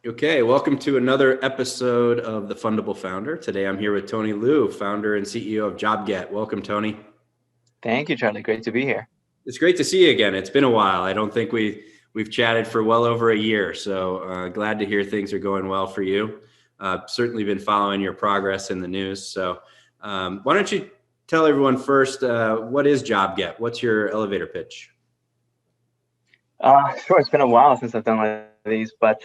Okay, welcome to another episode of The Fundable Founder. Today I'm here with Tony Liu, founder and CEO of JobGet. Welcome, Tony. Thank you, Charlie. Great to be here. It's great to see you again. It's been a while. I don't think we've chatted for well over a year, so glad to hear things are going well for you. Certainly been following your progress in the news. So why don't you tell everyone first, what is JobGet? What's your elevator pitch? Sure, it's been a while since I've done one of these, but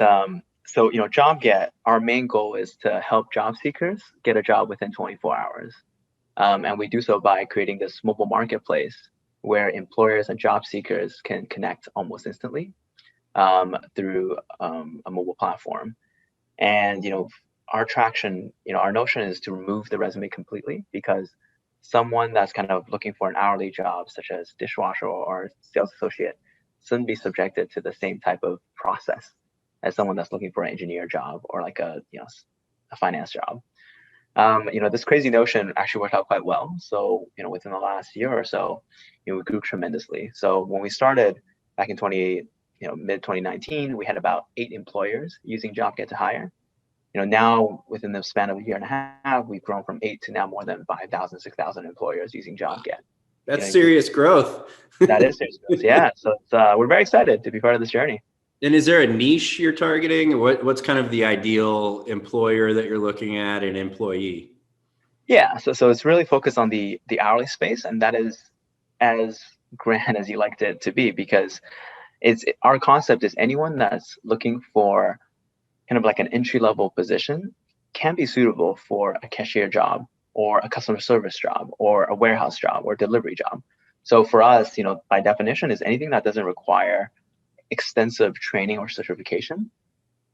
JobGet, our main goal is to help job seekers get a job within 24 hours. And we do so by creating this mobile marketplace where employers and job seekers can connect almost instantly through a mobile platform. And, our traction, our notion is to remove the resume completely because someone that's kind of looking for an hourly job, such as dishwasher or sales associate, shouldn't be subjected to the same type of process as someone that's looking for an engineer job or like a finance job. This crazy notion actually worked out quite well. So, within the last year or so, we grew tremendously. So when we started back in mid 2019, we had about 8 employers using JobGet to hire. Now within the span of a year and a half, we've grown from 8 to now more than 5,000, 6,000 employers using JobGet. That's serious growth. That is serious growth. Yeah. So we're very excited to be part of this journey. And is there a niche you're targeting? What's kind of the ideal employer that you're looking at, an employee? Yeah. So it's really focused on the hourly space, and that is as grand as you liked it to be, because our concept is anyone that's looking for kind of like an entry-level position can be suitable for a cashier job or a customer service job or a warehouse job or delivery job. So for us, by definition, is anything that doesn't require extensive training or certification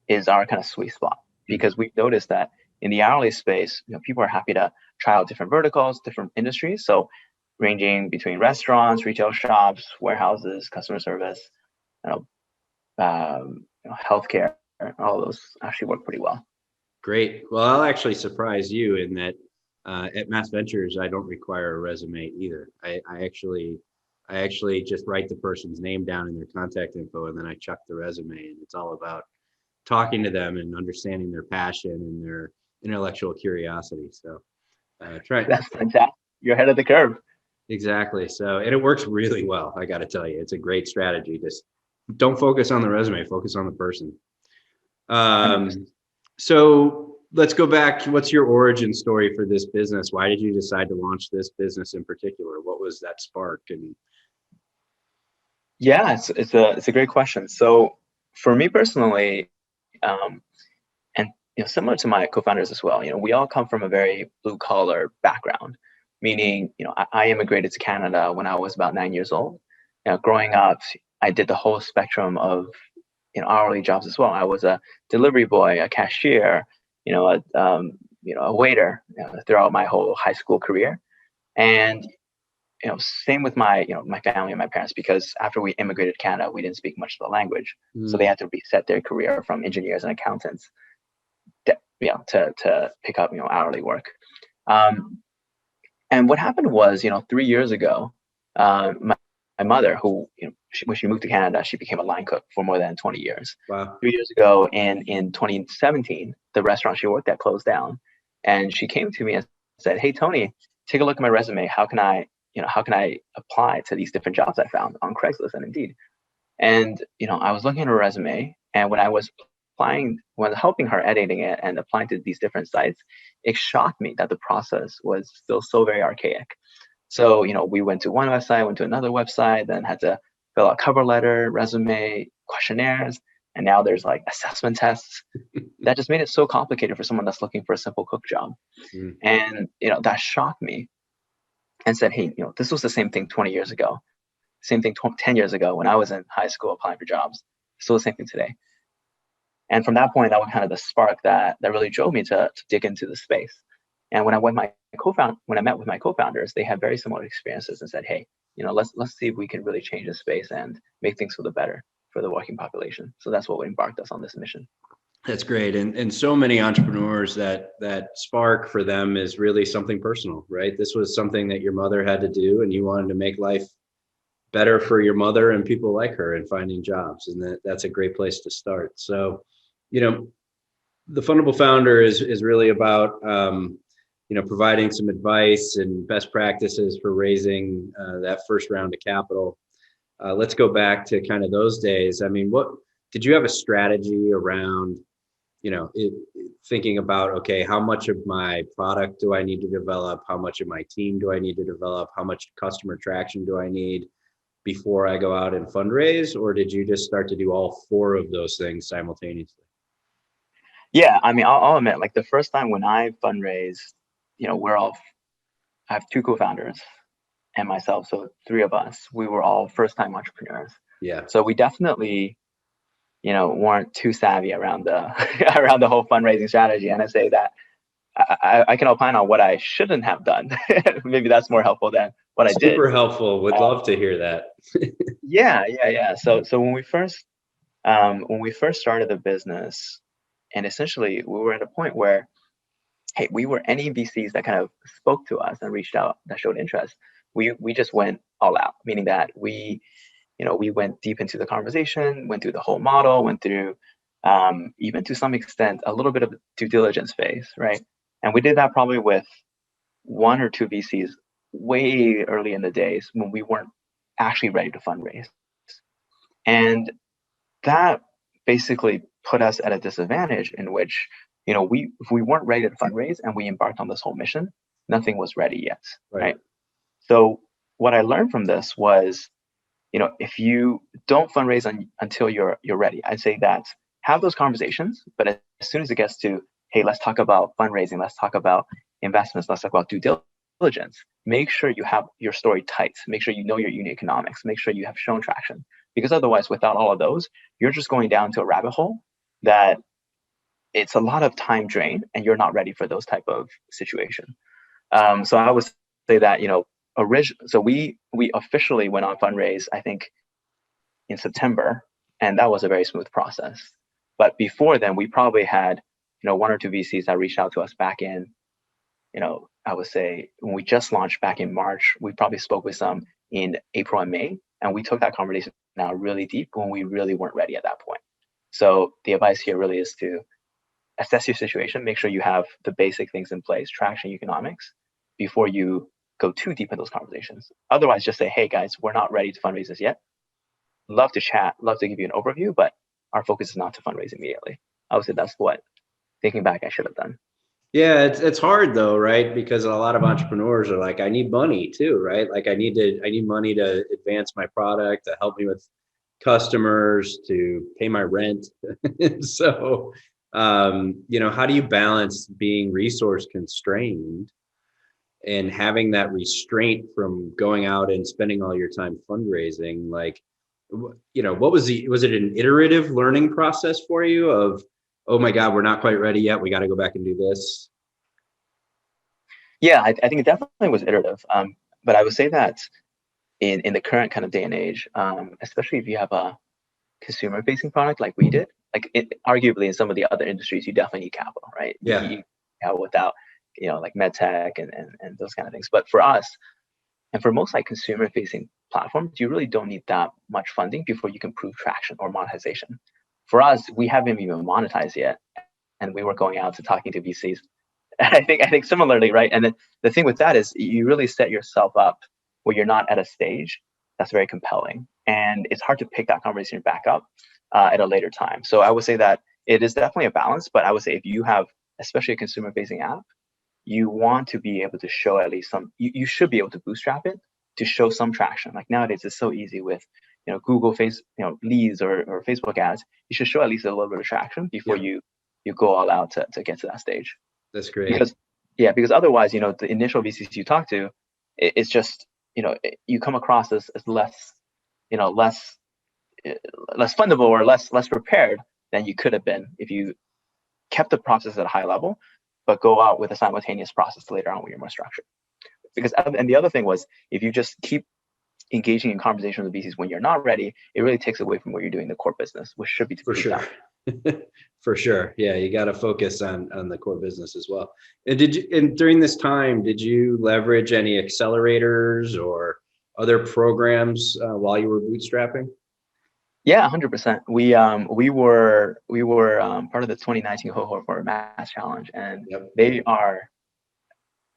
is our kind of sweet spot, because we've noticed that in the hourly space, people are happy to try out different verticals, different industries. So ranging between restaurants, retail shops, warehouses, customer service, healthcare, all of those actually work pretty well. Great. Well, I'll actually surprise you in that at Mass Ventures, I don't require a resume either. I actually just write the person's name down in their contact info, and then I chuck the resume, and it's all about talking to them and understanding their passion and their intellectual curiosity. So try. That's fantastic. You're ahead of the curve. Exactly. So, and it works really well. I got to tell you, it's a great strategy. Just don't focus on the resume, focus on the person. So let's go back. What's your origin story for this business? Why did you decide to launch this business in particular? What was that spark? And yeah, it's a great question. So for me personally, and similar to my co-founders as well, we all come from a very blue collar background, meaning I immigrated to Canada when I was about 9 years old. Growing up, I did the whole spectrum of hourly jobs as well. I was a delivery boy, a cashier, a waiter throughout my whole high school career. And same with my my family and my parents, because after we immigrated to Canada, we didn't speak much of the language, so they had to reset their career from engineers and accountants, to pick up hourly work. And what happened was, 3 years ago, my mother, who when she moved to Canada, she became a line cook for more than 20 years. wow. 3 years ago, in 2017, the restaurant she worked at closed down, and she came to me and said, "Hey Tony, take a look at my resume. How can I apply to these different jobs I found on Craigslist and Indeed?" And I was looking at her resume, and when I was helping her editing it and applying to these different sites, it shocked me that the process was still so very archaic. So, we went to one website, went to another website, then had to fill out cover letter, resume, questionnaires, and now there's like assessment tests. That just made it so complicated for someone that's looking for a simple cook job. And, that shocked me and said, hey, this was the same thing 20 years ago, same thing 10 years ago when I was in high school applying for jobs, still the same thing today. And from that point, that was kind of the spark that really drove me to dig into the space. And when I met with my co-founders, they had very similar experiences and said, "Hey, let's see if we can really change the space and make things for the better for the working population." So that's what embarked us on this mission. That's great. And so many entrepreneurs, that spark for them is really something personal, right? This was something that your mother had to do, and you wanted to make life better for your mother and people like her and finding jobs. And that's a great place to start. So you know, the Fundable Founder is really about, providing some advice and best practices for raising that first round of capital. Let's go back to kind of those days. I mean, what did you have a strategy around, thinking about, okay, how much of my product do I need to develop? How much of my team do I need to develop? How much customer traction do I need before I go out and fundraise? Or did you just start to do all four of those things simultaneously? Yeah, I mean, I'll admit, like the first time when I fundraised, I have two co-founders and myself, so three of us. We were all first-time entrepreneurs. Yeah. So we definitely, weren't too savvy around the around the whole fundraising strategy. And I say that I can opine on what I shouldn't have done. Maybe that's more helpful than what I did. Super helpful. Would love to hear that. Yeah. So when we first started the business, and essentially we were at a point where, hey, we were any VCs that kind of spoke to us and reached out that showed interest. We just went all out, meaning that we went deep into the conversation, went through the whole model, went through even to some extent a little bit of due diligence phase, right? And we did that probably with one or two VCs way early in the days when we weren't actually ready to fundraise. And that basically put us at a disadvantage in which, if we weren't ready to fundraise and we embarked on this whole mission, nothing was ready yet, right? So what I learned from this was, if you don't fundraise until you're ready, I'd say that have those conversations, but as soon as it gets to, hey, let's talk about fundraising, let's talk about investments, let's talk about due diligence, make sure you have your story tight, make sure you know your unit economics, make sure you have shown traction, because otherwise, without all of those, you're just going down to a rabbit hole that it's a lot of time drain, and you're not ready for those type of situation. So I would say that, so we officially went on fundraise, I think, in September, and that was a very smooth process. But before then, we probably had, one or two VCs that reached out to us back in, I would say when we just launched back in March. We probably spoke with some in April and May, and we took that conversation now really deep when we really weren't ready at that point. So the advice here really is to assess your situation, make sure you have the basic things in place, traction, economics, before you go too deep in those conversations. Otherwise, just say, hey guys, we're not ready to fundraise this yet. Love to chat, love to give you an overview, but our focus is not to fundraise immediately. I would say that's what, thinking back, I should have done. Yeah, it's hard though, right? Because a lot of entrepreneurs are like, I need money too, right? Like I need money to advance my product, to help me with customers, to pay my rent. So, how do you balance being resource constrained and having that restraint from going out and spending all your time fundraising? Like, what was it an iterative learning process for you of, oh my God, we're not quite ready yet, we got to go back and do this? Yeah, I think it definitely was iterative. But I would say that in the current kind of day and age, especially if you have a consumer facing product like we did, like arguably in some of the other industries, you definitely need capital, right? Yeah. You without, like med tech and those kind of things. But for us, and for most like consumer facing platforms, you really don't need that much funding before you can prove traction or monetization. For us, we haven't even monetized yet, and we were going out to talking to VCs. I think similarly, right? And then the thing with that is you really set yourself up where you're not at a stage that's very compelling, and it's hard to pick that conversation back up at a later time. So I would say that it is definitely a balance, but I would say if you have, especially a consumer facing app, you want to be able to show at least some, you should be able to bootstrap it to show some traction. Like nowadays, it's so easy with, Google leads or Facebook ads. You should show at least a little bit of traction before you go all out to get to that stage. That's great. Because otherwise, the initial VCs you talk to, it's just, you come across as less, less fundable or less prepared than you could have been if you kept the process at a high level, but go out with a simultaneous process later on when you're more structured. And the other thing was, if you just keep engaging in conversation with VCs when you're not ready, it really takes away from what you're doing in the core business, which should be to for sure. For sure. Yeah, you got to focus on the core business as well. And during this time, did you leverage any accelerators or other programs while you were bootstrapping? Yeah, 100%. We were part of the 2019 cohort for MassChallenge, and Yep. are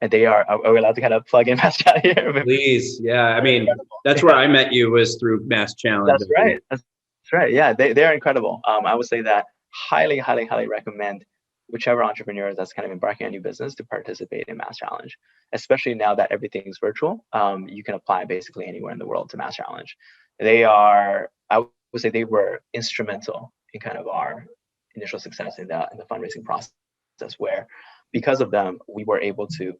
we allowed to kind of plug in MassChallenge here? Please. Yeah. I They're mean, incredible. that's where I met you, was through MassChallenge, That's I right. believe. That's right. Yeah, they're incredible. I would say that highly recommend whichever entrepreneur that's kind of embarking on a new business to participate in MassChallenge, especially now that everything's virtual. You can apply basically anywhere in the world to MassChallenge. I would say they were instrumental in kind of our initial success in the fundraising process, where because of them, we were able to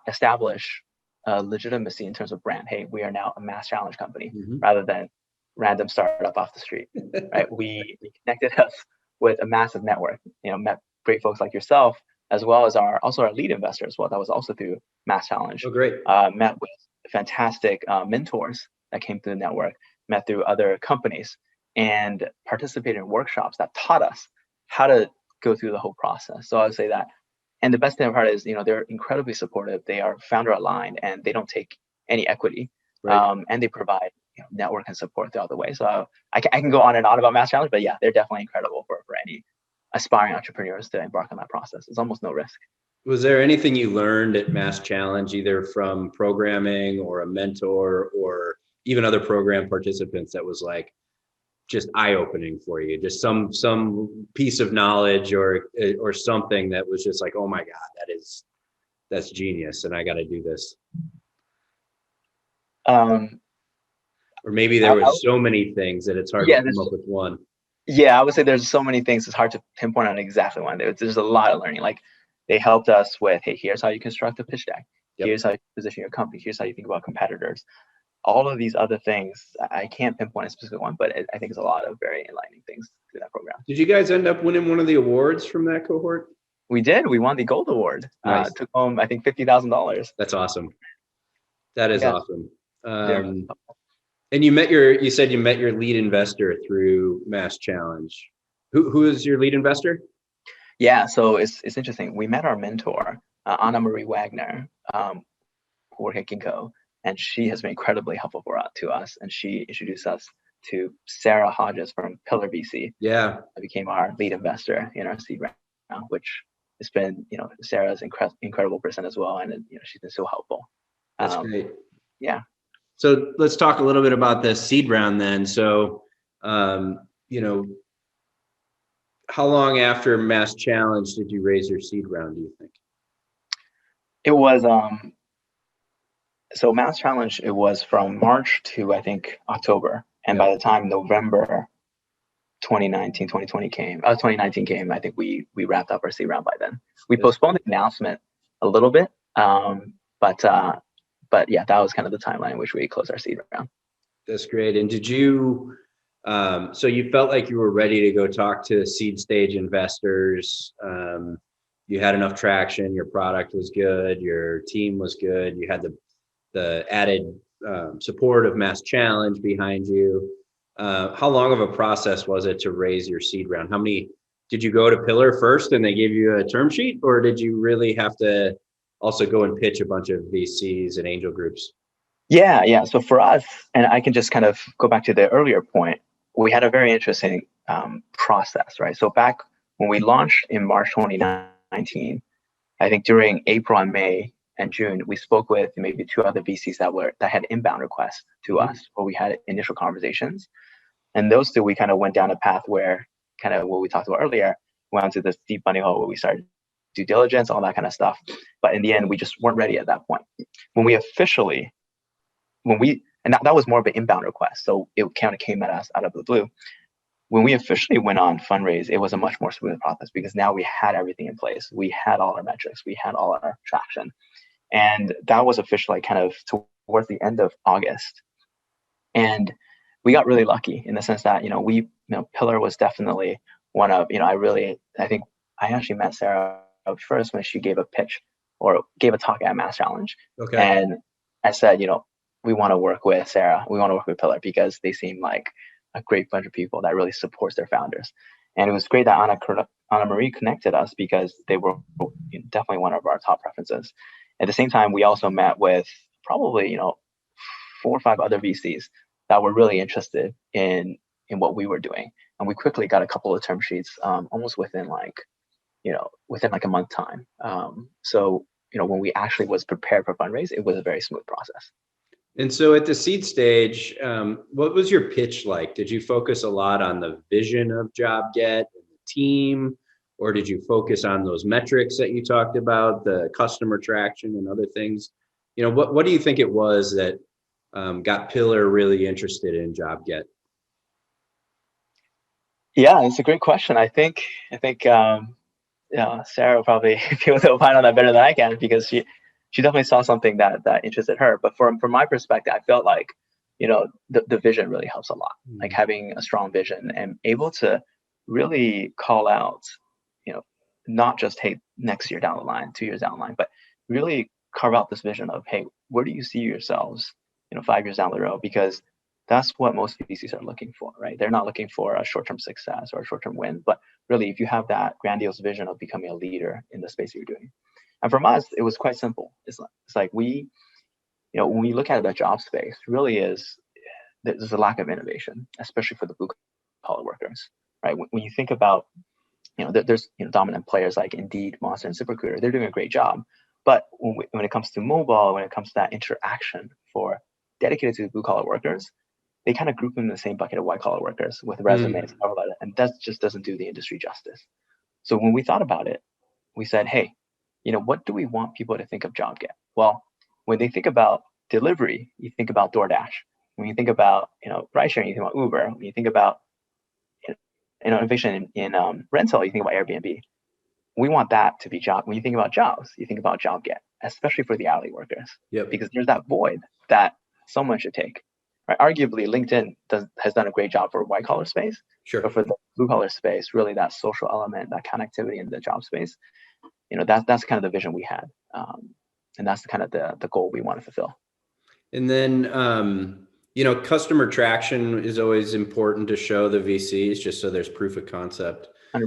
establish legitimacy in terms of brand. Hey, we are now a MassChallenge company rather than random startup off the street, right? We connected us with a massive network. Met great folks like yourself, as well as our lead investor as well. That was also through MassChallenge. Oh, great. Met with fantastic mentors that came through the network. Met through other companies and participated in workshops that taught us how to go through the whole process. So I would say that. And the best thing about it is, they're incredibly supportive. They are founder aligned, and they don't take any equity. Right. And they provide network and support throughout the way. So I can go on and on about MassChallenge, but yeah, they're definitely incredible for any aspiring entrepreneurs to embark on that process. It's almost no risk. Was there anything you learned at MassChallenge, either from programming or a mentor or even other program participants, that was like just eye-opening for you? Just some piece of knowledge or something that was just like, oh my God, that's genius, and I got to do this. Um, Or maybe there was so many things that it's hard to come up with one. Yeah, I would say there's so many things. It's hard to pinpoint on exactly one. There's a lot of learning. Like they helped us with, hey, here's how you construct a pitch deck. Yep. Here's how you position your company. Here's how you think about competitors. All of these other things, I can't pinpoint a specific one, but I think it's a lot of very enlightening things through that program. Did you guys end up winning one of the awards from that cohort? We did. We won the gold award. Nice. Took home, I think, $50,000. That's awesome. That is awesome. And you said you met your lead investor through MassChallenge. Who is your lead investor? Yeah, so it's interesting. We met our mentor, Anna Marie Wagner, who worked at Ginkgo, and she has been incredibly helpful to us. And she introduced us to Sarah Hodges from Pillar VC. Yeah, that became our lead investor in our seed round, which has been, Sarah's incredible person as well, and she's been so helpful. That's great. Yeah. So let's talk a little bit about the seed round then. So, how long after MassChallenge did you raise your seed round, do you think? It was, so MassChallenge, it was from March to, I think, October. And by the time November 2019 came, I think we wrapped up our seed round by then. We postponed the announcement a little bit, but yeah, that was kind of the timeline in which we closed our seed round. That's great. And did you, so you felt like you were ready to go talk to seed stage investors? You had enough traction, your product was good, your team was good, you had the added support of MassChallenge behind you. How long of a process was it to raise your seed round? Did you go to Pillar first and they gave you a term sheet, or did you really have to also go and pitch a bunch of VCs and angel groups? Yeah. So for us, and I can just kind of go back to the earlier point, we had a very interesting process, right? So back when we launched in March 2019, I think during April and May and June, we spoke with maybe two other VCs that had inbound requests to us, where we had initial conversations. And those two, we kind of went down a path where kind of what we talked about earlier, went into this deep bunny hole where we started due diligence, all that kind of stuff. But in the end, we just weren't ready at that point. And that was more of an inbound request. So it kind of came at us out of the blue. When we officially went on fundraise, it was a much more smooth process because now we had everything in place. We had all our metrics. We had all our traction. And that was officially kind of towards the end of August. And we got really lucky in the sense that, Pillar was definitely one of, I think I actually met Sarah first when she gave a pitch or gave a talk at MassChallenge. Okay. And I said, we want to work with Sarah. We want to work with Pillar because they seem like a great bunch of people that really supports their founders. And it was great that Anna Marie connected us because they were definitely one of our top preferences. At the same time, we also met with probably, 4 or 5 other VCs that were really interested in what we were doing. And we quickly got a couple of term sheets, almost within like a month time. So when we actually was prepared for fundraise, it was a very smooth process. And so at the seed stage, what was your pitch like? Did you focus a lot on the vision of JobGet and the team, or did you focus on those metrics that you talked about, the customer traction and other things? What do you think it was that got Pillar really interested in JobGet? Yeah, it's a great question. I think Sarah will probably be able to opine on that better than I can, because she definitely saw something that interested her. But from my perspective, I felt like the vision really helps a lot. Like having a strong vision and able to really call out, not just, hey, next year down the line, 2 years down the line, but really carve out this vision of, hey, where do you see yourselves 5 years down the road? Because that's what most VCs are looking for, right? They're not looking for a short-term success or a short-term win, but really, if you have that grandiose vision of becoming a leader in the space you're doing. And from us, it was quite simple. It's like when we look at the job space, really there's a lack of innovation, especially for the blue collar workers, right? When you think about, there's dominant players like Indeed, Monster, and ZipRecruiter. They're doing a great job, but when it comes to mobile, when it comes to that interaction for dedicated to blue collar workers, they kind of group them in the same bucket of white collar workers with resumes, and that just doesn't do the industry justice. So when we thought about it, we said, hey, what do we want people to think of JobGet? Well, when they think about delivery, you think about DoorDash. When you think about ride sharing, you think about Uber. When you think about innovation in rental, you think about Airbnb. We want that to be job. When you think about jobs, you think about JobGet, especially for the hourly workers. Yep. Because there's that void that someone should take. Right? Arguably, LinkedIn has done a great job for white collar space. Sure. But for the blue collar space, really that social element, that connectivity in the job space, that's kind of the vision we had, and that's kind of the goal we want to fulfill. And then customer traction is always important to show the VCs, just so there's proof of concept. 100%.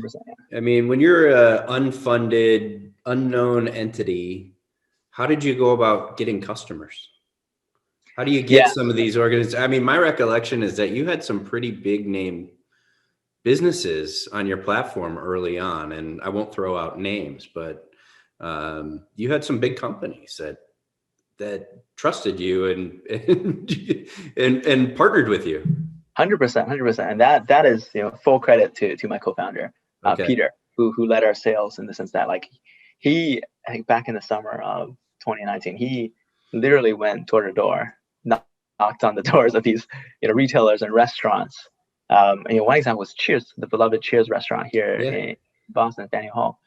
Yeah. I mean, when you're an unfunded, unknown entity, how did you go about getting customers? How do you get some of these organizations? I mean, my recollection is that you had some pretty big name businesses on your platform early on, and I won't throw out names, but you had some big companies that trusted you and partnered with you. 100%. And that is full credit to my co-founder, Peter, who led our sales, in the sense that, like, I think back in the summer of 2019, he literally went door to door, knocked on the doors of these retailers and restaurants. One example was Cheers, the beloved Cheers restaurant here in Boston, Faneuil Hall.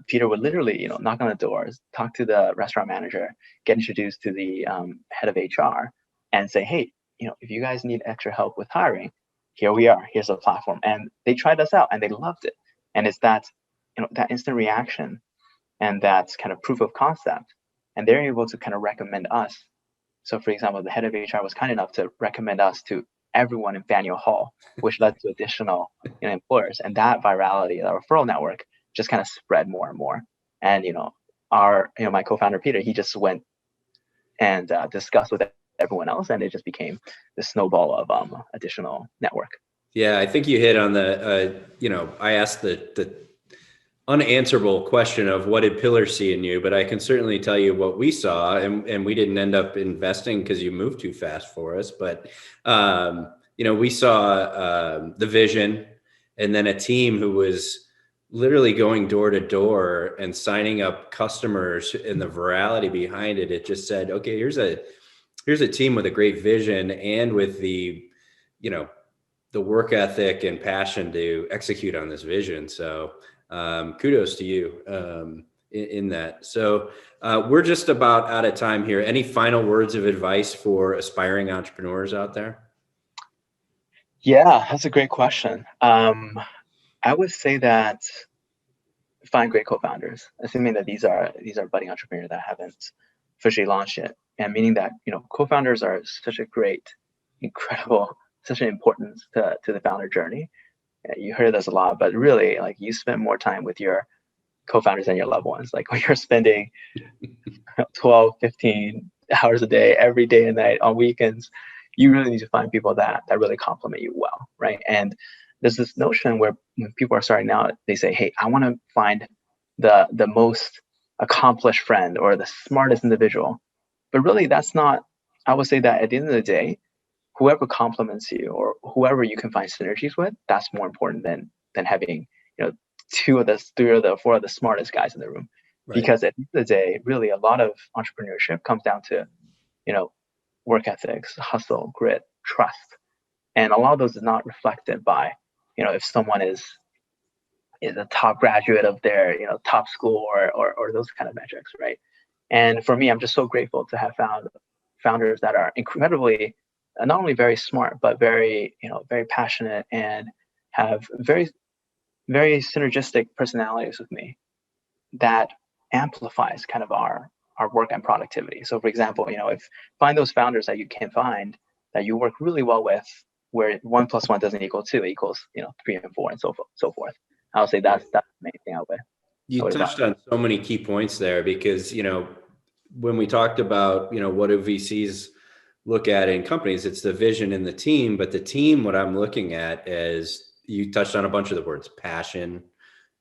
Peter would literally knock on the doors, talk to the restaurant manager, get introduced to the head of HR, and say, hey, if you guys need extra help with hiring, here we are. Here's a platform. And they tried us out and they loved it. And it's that that instant reaction and that kind of proof of concept, and they're able to kind of recommend us. So, for example, the head of HR was kind enough to recommend us to everyone in Faneuil Hall, which led to additional employers. And that virality, that referral network, just kind of spread more and more. And my co-founder Peter, he just went and discussed with everyone else, and it just became the snowball of additional network. Yeah, I think you hit on the I asked the unanswerable question of what did Pillar see in you, but I can certainly tell you what we saw, and we didn't end up investing because you moved too fast for us. But we saw the vision, and then a team who was literally going door to door and signing up customers, and the virality behind it. It just said, okay, here's a team with a great vision and with the work ethic and passion to execute on this vision. So kudos to you in that. So we're just about out of time here. Any final words of advice for aspiring entrepreneurs out there? Yeah, that's a great question. I would say that find great co-founders, assuming that these are budding entrepreneurs that haven't officially launched yet, and meaning that co-founders are such a great, incredible, such an importance to the founder journey. You hear this a lot, but really, like, you spend more time with your co-founders than your loved ones. Like, when you're spending 12, 15 hours a day, every day and night, on weekends, you really need to find people that really complement you well, right? And there's this notion where when people are starting out, they say, hey, I want to find the most accomplished friend or the smartest individual. But really, that's not, I would say that at the end of the day, whoever complements you or whoever you can find synergies with, that's more important than having, you know, 2 of the 3 of the 4 of the smartest guys in the room. Right. Because at the end of the day, really a lot of entrepreneurship comes down to, you know, work ethics, hustle, grit, trust. And a lot of those is not reflected by, you know, if someone is a top graduate of their, you know, top school or those kind of metrics, right? And for me, I'm just so grateful to have found founders that are incredibly not only very smart, but very, you know, very passionate and have very, very synergistic personalities with me that amplifies kind of our work and productivity. So for example, you know, if find those founders that you can find that you work really well with, where 1 + 1 doesn't equal 2, it equals, you know, 3 and 4 and so forth. I'll say that's the main thing I You would touched advise. on so many key points there because, you know, when we talked about, you know, what do VCs look at in companies, it's the vision in the team, but the team, what I'm looking at is, you touched on a bunch of the words: passion,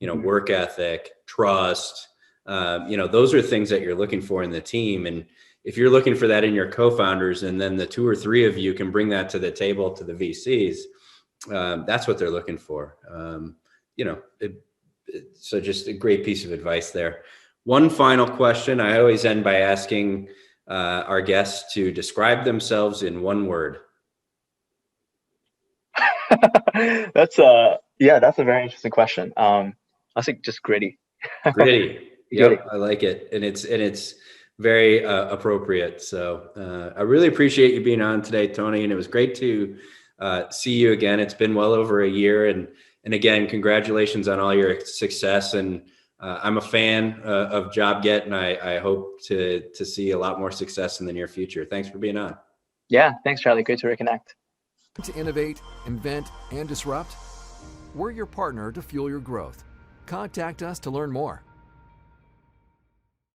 you know, work ethic, trust. You know, those are things that you're looking for in the team. And if you're looking for that in your co-founders, and then the 2 or 3 of you can bring that to the table to the VCs, that's what they're looking for. You know, so just a great piece of advice there. One final question. I always end by asking our guests to describe themselves in 1 word. That's a very interesting question. I think just gritty. Gritty. Gritty. Yep, I like it, and it's very appropriate. So I really appreciate you being on today, Tony, and it was great to see you again. It's been well over a year, and again, congratulations on all your success. And I'm a fan of JobGet, and I hope to see a lot more success in the near future. Thanks for being on. Yeah, thanks, Charlie. Great to reconnect. To innovate, invent, and disrupt? We're your partner to fuel your growth. Contact us to learn more.